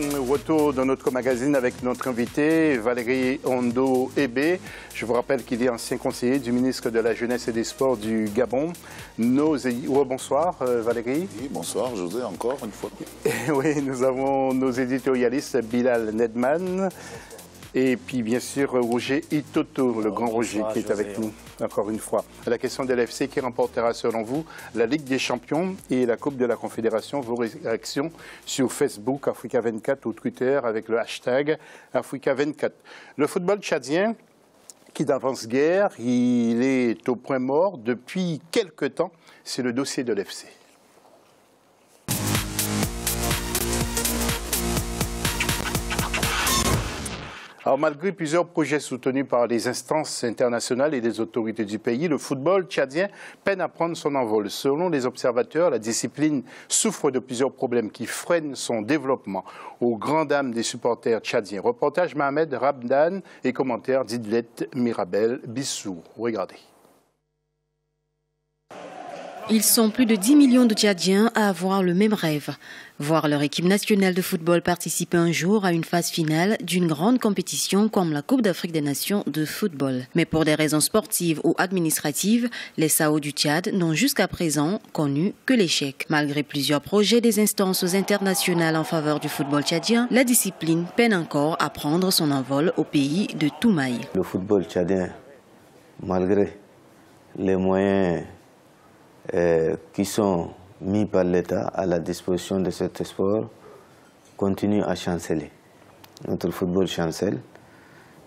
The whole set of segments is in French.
Retour dans notre magazine avec notre invité Valérie Ondo Ébé. Je vous rappelle qu'il est ancien conseiller du ministre de la Jeunesse et des Sports du Gabon. Bonsoir Valérie. Oui, bonsoir José, encore une fois. Oui, nous avons nos éditorialistes Bilal Nedman et puis bien sûr Roger Itoto, le grand Roger qui est avec nous encore une fois. La question de l'FC qui remportera selon vous la Ligue des Champions et la Coupe de la Confédération. Vos réactions sur Facebook, Africa24 ou Twitter avec le hashtag Africa24. Le football tchadien qui n'avance guère, il est au point mort depuis quelque temps. C'est le dossier de l'FC. Alors, malgré plusieurs projets soutenus par les instances internationales et les autorités du pays, le football tchadien peine à prendre son envol. Selon les observateurs, la discipline souffre de plusieurs problèmes qui freinent son développement aux grandes dames des supporters tchadiens. Reportage Mohamed Rabdan et commentaire d'Idlet Mirabel Bissou. Regardez. Ils sont plus de 10 millions de Tchadiens à avoir le même rêve. Voir leur équipe nationale de football participer un jour à une phase finale d'une grande compétition comme la Coupe d'Afrique des Nations de football. Mais pour des raisons sportives ou administratives, les SAO du Tchad n'ont jusqu'à présent connu que l'échec. Malgré plusieurs projets des instances internationales en faveur du football tchadien, la discipline peine encore à prendre son envol au pays de Toumaï. Le football tchadien, malgré les moyens qui sont mis par l'État à la disposition de cet sport, continue à chanceler. Notre football chancelle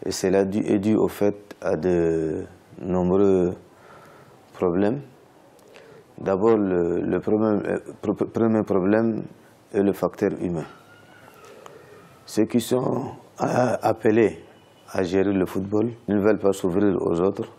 et cela est dû au fait à de nombreux problèmes. D'abord, le premier problème est le facteur humain. Ceux qui sont appelés à gérer le football ne veulent pas s'ouvrir aux autres,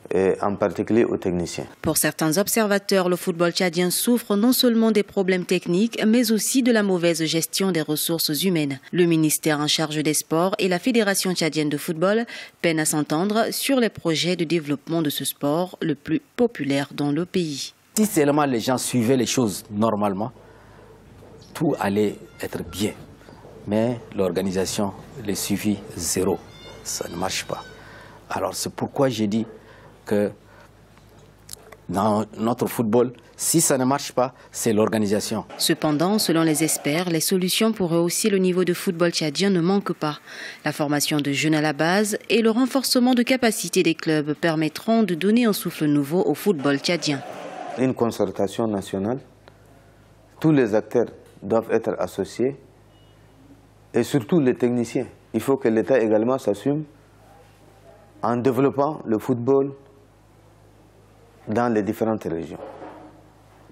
et en particulier aux techniciens. Pour certains observateurs, le football tchadien souffre non seulement des problèmes techniques, mais aussi de la mauvaise gestion des ressources humaines. Le ministère en charge des sports et la Fédération tchadienne de football peinent à s'entendre sur les projets de développement de ce sport le plus populaire dans le pays. Si seulement les gens suivaient les choses normalement, tout allait être bien. Mais l'organisation, le suivi, zéro. Ça ne marche pas. Alors c'est pourquoi j'ai dit que dans notre football, si ça ne marche pas, c'est l'organisation. Cependant, selon les experts, les solutions pour rehausser le niveau de football tchadien ne manquent pas. La formation de jeunes à la base et le renforcement de capacités des clubs permettront de donner un souffle nouveau au football tchadien. Une concertation nationale, tous les acteurs doivent être associés et surtout les techniciens. Il faut que l'État également s'assume en développant le football dans les différentes régions.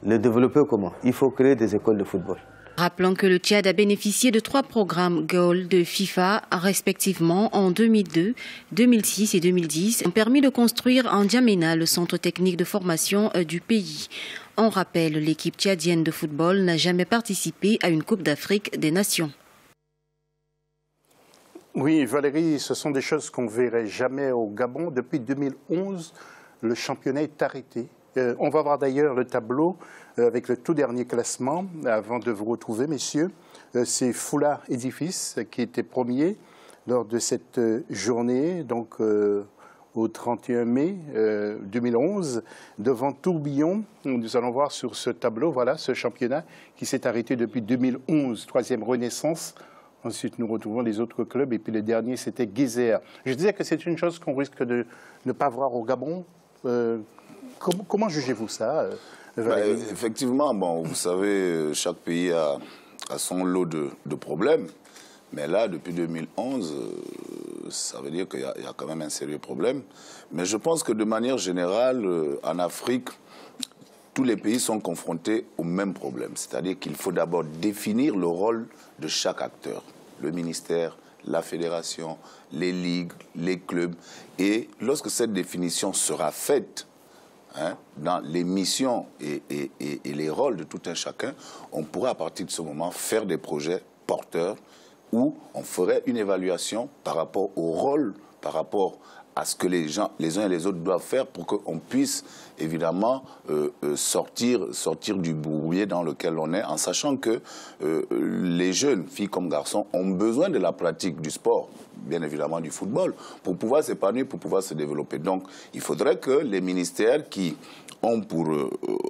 Le développer comment? Il faut créer des écoles de football. Rappelons que le Tchad a bénéficié de 3 programmes Goal de FIFA, respectivement en 2002, 2006 et 2010, ont permis de construire en N'Djamena le centre technique de formation du pays. On rappelle, l'équipe tchadienne de football n'a jamais participé à une Coupe d'Afrique des Nations. Oui, Valérie, ce sont des choses qu'on ne verrait jamais au Gabon. Depuis 2011, le championnat est arrêté. On va voir d'ailleurs le tableau avec le tout dernier classement avant de vous retrouver, messieurs. C'est Foula Édifice qui était premier lors de cette journée, donc au 31 mai 2011, devant Tourbillon. Nous allons voir sur ce tableau, voilà, ce championnat qui s'est arrêté depuis 2011, 3e Renaissance. Ensuite, nous retrouvons les autres clubs. Et puis le dernier, c'était Guézère. Je disais que c'est une chose qu'on risque de ne pas voir au Gabon. Comment jugez-vous ça, Valérie? Effectivement, bon, vous savez, chaque pays a son lot de problèmes. Mais là, depuis 2011, ça veut dire qu'il y a quand même un sérieux problème. Mais je pense que de manière générale, en Afrique, tous les pays sont confrontés au même problème. C'est-à-dire qu'il faut d'abord définir le rôle de chaque acteur. Le ministère, la fédération, les ligues, les clubs. Et lorsque cette définition sera faite, dans les missions et les rôles de tout un chacun, on pourra à partir de ce moment faire des projets porteurs où on ferait une évaluation par rapport au rôle, par rapport à ce que les uns et les autres doivent faire pour qu'on puisse évidemment sortir du bourbier dans lequel on est, en sachant que les jeunes, filles comme garçons, ont besoin de la pratique du sport, bien évidemment du football, pour pouvoir s'épanouir, pour pouvoir se développer. Donc, il faudrait que les ministères qui ont pour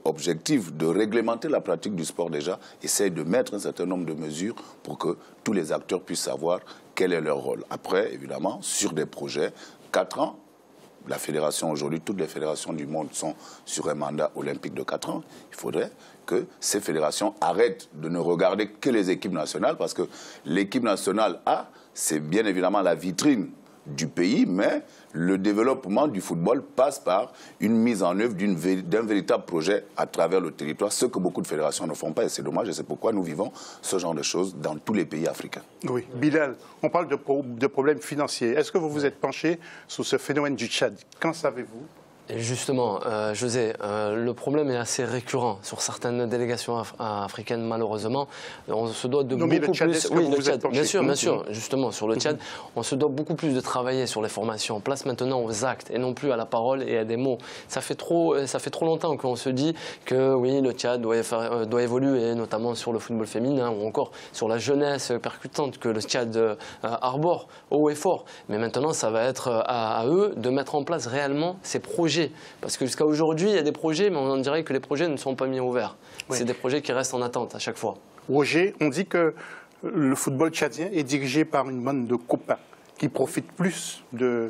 objectif de réglementer la pratique du sport déjà, essayent de mettre un certain nombre de mesures pour que tous les acteurs puissent savoir quel est leur rôle. Après, évidemment, sur des projets, 4 ans, la fédération aujourd'hui, toutes les fédérations du monde sont sur un mandat olympique de 4 ans. Il faudrait que ces fédérations arrêtent de ne regarder que les équipes nationales, parce que l'équipe nationale A, c'est bien évidemment la vitrine du pays, mais le développement du football passe par une mise en œuvre d'un véritable projet à travers le territoire, ce que beaucoup de fédérations ne font pas, et c'est dommage, et c'est pourquoi nous vivons ce genre de choses dans tous les pays africains. Oui, Bilal, on parle de problèmes financiers. Est-ce que vous vous êtes penché sur ce phénomène du Tchad? Qu'en savez-vous? Justement, José, le problème est assez récurrent sur certaines délégations africaines, malheureusement. On se doit de beaucoup plus... Oui, le Tchad, bien sûr, justement, sur le Tchad, on se doit beaucoup plus de travailler sur les formations. Place maintenant aux actes et non plus à la parole et à des mots. Ça fait trop longtemps qu'on se dit que oui, le Tchad doit évoluer, notamment sur le football féminin ou encore sur la jeunesse percutante que le Tchad arbore haut et fort. Mais maintenant, ça va être à eux de mettre en place réellement ces projets. Parce que jusqu'à aujourd'hui, il y a des projets, mais on dirait que les projets ne sont pas mis au vert. Oui. C'est des projets qui restent en attente à chaque fois. Roger, on dit que le football tchadien est dirigé par une bande de copains qui profitent plus de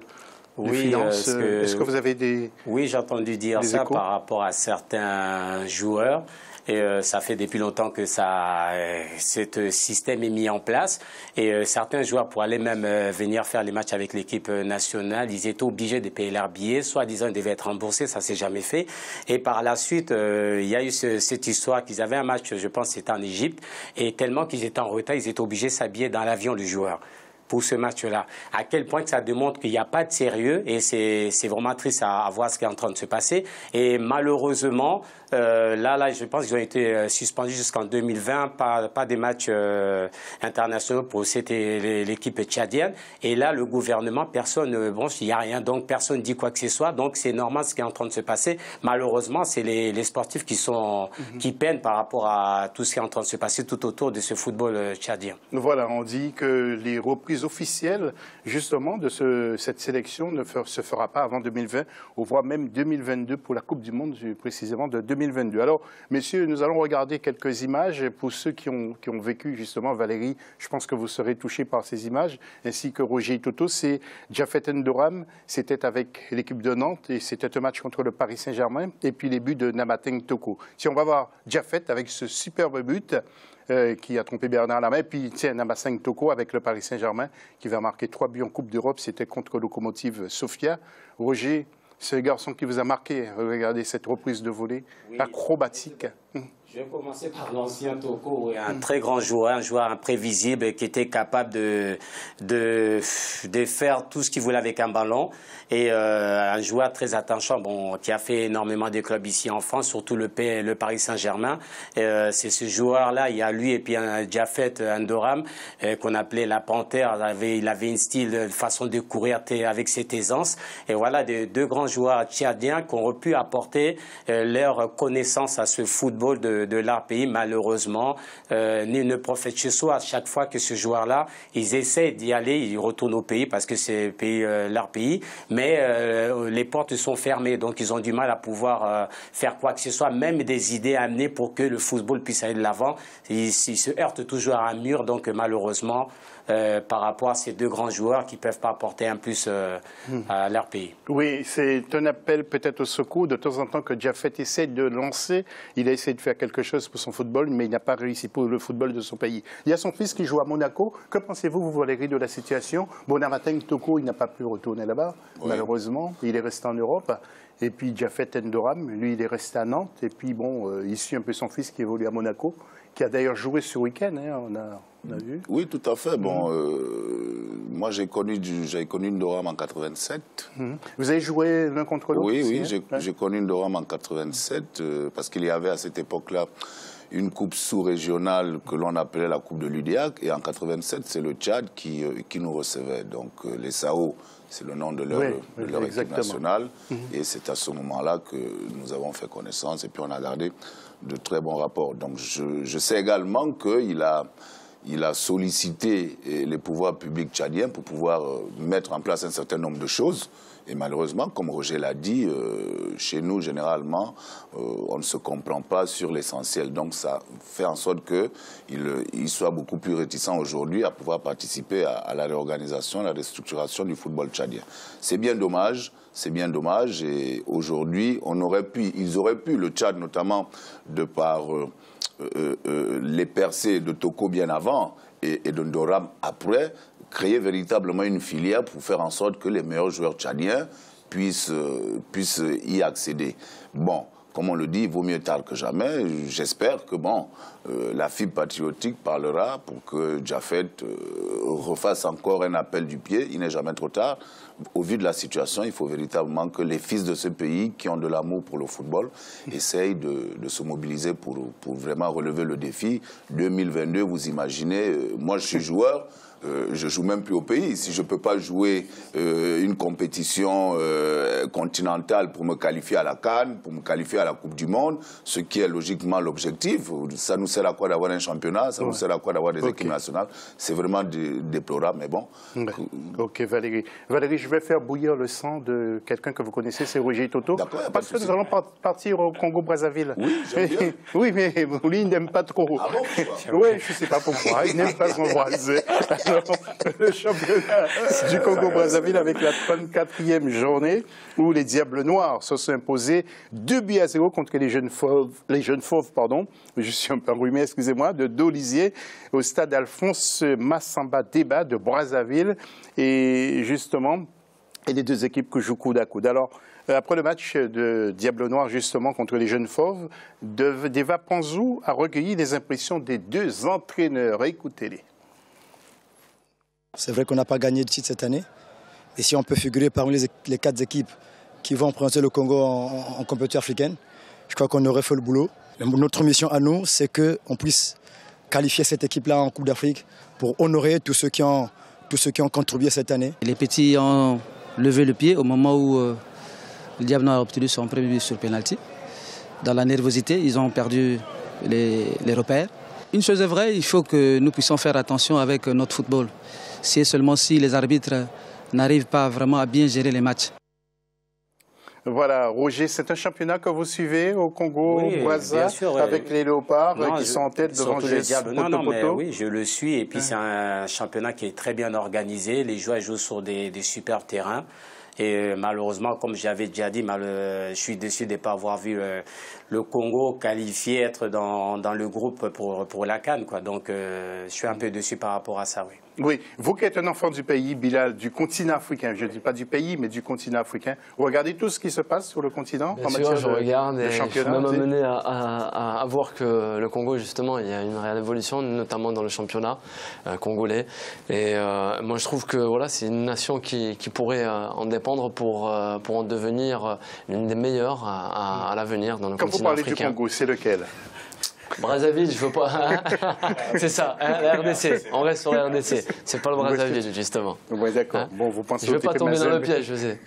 finances. Est-ce que vous avez des... Oui, j'ai entendu dire ça par rapport à certains joueurs. Et ça fait depuis longtemps que ce système est mis en place. Et certains joueurs, pour aller même venir faire les matchs avec l'équipe nationale, ils étaient obligés de payer leur billet. Soi-disant, ils devaient être remboursés. Ça s'est jamais fait. Et par la suite, il y a eu cette histoire qu'ils avaient un match, je pense, c'était en Égypte. Et tellement qu'ils étaient en retard, ils étaient obligés de s'habiller dans l'avion du joueur pour ce match-là. À quel point que ça démontre qu'il n'y a pas de sérieux, et c'est vraiment triste à voir ce qui est en train de se passer. Et malheureusement, là, je pense qu'ils ont été suspendus jusqu'en 2020, pas des matchs internationaux pour l'équipe tchadienne. Et là, le gouvernement, personne, bon, il n'y a rien, donc personne ne dit quoi que ce soit. Donc c'est normal ce qui est en train de se passer. Malheureusement, c'est les sportifs qui peinent par rapport à tout ce qui est en train de se passer tout autour de ce football tchadien. Voilà, on dit que les reprises officielles, justement, de cette sélection ne se fera pas avant 2020, voire même 2022 pour la Coupe du Monde, précisément de 2022. Alors, messieurs, nous allons regarder quelques images. Pour ceux qui ont vécu, justement, Valérie, je pense que vous serez touchés par ces images, ainsi que Roger Toto. C'est Jafet Ndoram, c'était avec l'équipe de Nantes, et c'était un match contre le Paris Saint-Germain, et puis les buts de Namateng Toko. Si on va voir Jafet avec ce superbe but, qui a trompé Bernard Lama, et puis tiens, Namateng Toko avec le Paris Saint-Germain, qui va marquer 3 buts en Coupe d'Europe, c'était contre Lokomotiv Sofia. Roger, c'est le garçon qui vous a marqué, regardez cette reprise de volée, oui, acrobatique. Je vais commencer par l'ancien Toko, un très grand joueur, un joueur imprévisible qui était capable de faire tout ce qu'il voulait avec un ballon. Et un joueur très attachant, bon, qui a fait énormément de clubs ici en France, surtout le Paris Saint-Germain. C'est ce joueur-là, il y a lui et puis un Jafet Ndoram, qu'on appelait la panthère. Il avait un style, une façon de courir avec cette aisance. Et voilà, deux grands joueurs tchadiens qui ont pu apporter leur connaissance à ce football de leur pays. Malheureusement, ne profitent chez soi à chaque fois que ce joueur-là, ils essaient d'y aller, ils retournent au pays parce que c'est leur pays. Mais les portes sont fermées, donc ils ont du mal à pouvoir faire quoi que ce soit, même des idées amenées pour que le football puisse aller de l'avant. Ils se heurtent toujours à un mur, donc malheureusement, par rapport à ces deux grands joueurs qui ne peuvent pas apporter un plus à leur pays. Oui, c'est un appel peut-être au secours de temps en temps que Jafet essaie de lancer. Il a essayé de faire quelque chose pour son football, mais il n'a pas réussi pour le football de son pays. Il y a son fils qui joue à Monaco. Que pensez-vous, vous, Valérie, de la situation? Bon, Namateng Toko, il n'a pas pu retourner là-bas, oui, malheureusement. Il est resté en Europe. Et puis Jafet Ndoram, lui, il est resté à Nantes. Et puis, bon, il suit un peu son fils qui évolue à Monaco, qui a d'ailleurs joué ce week-end, hein, on a vu. Oui, tout à fait. Bon, moi, j'ai connu Ndoram en 87. Vous avez joué l'un contre l'autre? Oui, oui, j'ai connu Ndoram en 87, parce qu'il y avait à cette époque-là une coupe sous-régionale que l'on appelait la Coupe de l'UDIAC. Et en 87, c'est le Tchad qui nous recevait. Donc les Sao, c'est le nom de leur équipe nationale. Et c'est à ce moment-là que nous avons fait connaissance. Et puis on a gardé de très bons rapports. Donc je sais également qu'il a sollicité les pouvoirs publics tchadiens pour pouvoir mettre en place un certain nombre de choses. Et malheureusement, comme Roger l'a dit, chez nous, généralement, on ne se comprend pas sur l'essentiel. Donc ça fait en sorte qu'il soit beaucoup plus réticent aujourd'hui à pouvoir participer à la réorganisation, à la restructuration du football tchadien. C'est bien dommage. C'est bien dommage. Et aujourd'hui, ils auraient pu, le Tchad notamment, de par les percées de Toko bien avant et de Ndoram après, créer véritablement une filière pour faire en sorte que les meilleurs joueurs tchadiens puissent y accéder. Bon, comme on le dit, il vaut mieux tard que jamais. J'espère que la fibre patriotique parlera pour que Jaffet refasse encore un appel du pied. Il n'est jamais trop tard. Au vu de la situation, il faut véritablement que les fils de ce pays qui ont de l'amour pour le football essayent de se mobiliser pour vraiment relever le défi. 2022, vous imaginez, moi je suis joueur. Je ne joue même plus au pays. Si je ne peux pas jouer une compétition continentale pour me qualifier à la CAN, pour me qualifier à la Coupe du Monde, ce qui est logiquement l'objectif, ça nous sert à quoi d'avoir un championnat, ça nous sert à quoi d'avoir des équipes nationales. C'est vraiment déplorable, mais bon. Ok, Valérie. Valérie, je vais faire bouillir le sang de quelqu'un que vous connaissez, c'est Roger Toto. Parce que nous allons partir au Congo-Brazzaville. Oui, j'aime bien. Oui, mais lui, il n'aime pas trop. Ah bon? Oui, je ne sais pas pourquoi. Il n'aime pas son voisin. Le championnat du Congo-Brazzaville avec la 34e journée où les Diables Noirs se sont imposés 2-0 contre les jeunes fauves, je suis un peu enrhumé, excusez-moi, de Dolizier au stade Alphonse Massamba Débat de Brazzaville. Et justement, les deux équipes que jouent coude à coude. Alors, après le match de Diable Noir, justement, contre les Jeunes Fauves, Deva Panzou a recueilli les impressions des deux entraîneurs. Écoutez-les. C'est vrai qu'on n'a pas gagné de titre cette année. Et si on peut figurer parmi les 4 équipes qui vont représenter le Congo en compétition africaine, je crois qu'on aurait fait le boulot. Notre mission à nous, c'est qu'on puisse qualifier cette équipe-là en Coupe d'Afrique pour honorer tous ceux qui ont contribué cette année. Les petits ont levé le pied au moment où le Diable Noir a obtenu son premier but sur pénalty. Dans la nervosité, ils ont perdu les repères. Une chose est vraie, il faut que nous puissions faire attention avec notre football. C'est seulement si les arbitres n'arrivent pas vraiment à bien gérer les matchs. Voilà, Roger, c'est un championnat que vous suivez au Congo-Brazza, avec les Léopards qui sont en tête devant les Diables. Oui, je le suis. Et puis c'est un championnat qui est très bien organisé. Les joueurs jouent sur des superbes terrains. Et malheureusement, comme j'avais déjà dit, je suis déçu de ne pas avoir vu le Congo qualifié, être dans le groupe pour la CAN, quoi. Donc je suis un peu déçu par rapport à ça, oui. Oui, vous qui êtes un enfant du pays, Bilal, du continent africain, je ne dis pas du pays, mais du continent africain, vous regardez tout ce qui se passe sur le continent Bien sûr, je regarde et je suis même amené à à voir que le Congo, justement, il y a une réelle évolution, notamment dans le championnat congolais. Et moi, je trouve que voilà, c'est une nation qui pourrait en dépendre pour en devenir l'une des meilleures à l'avenir dans le continent africain. Quand vous parlez du Congo, c'est lequel ? Brazzaville, je veux pas. C'est ça, la RDC. On reste sur la RDC. C'est pas le Brazzaville, justement. Oui, d'accord. Bon, vous pensez. Je veux pas tomber dans le piège, je sais.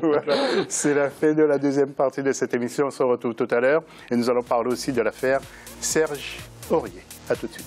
Voilà. C'est la fin de la deuxième partie de cette émission. On se retrouve tout à l'heure et nous allons parler aussi de l'affaire Serge Aurier. À tout de suite.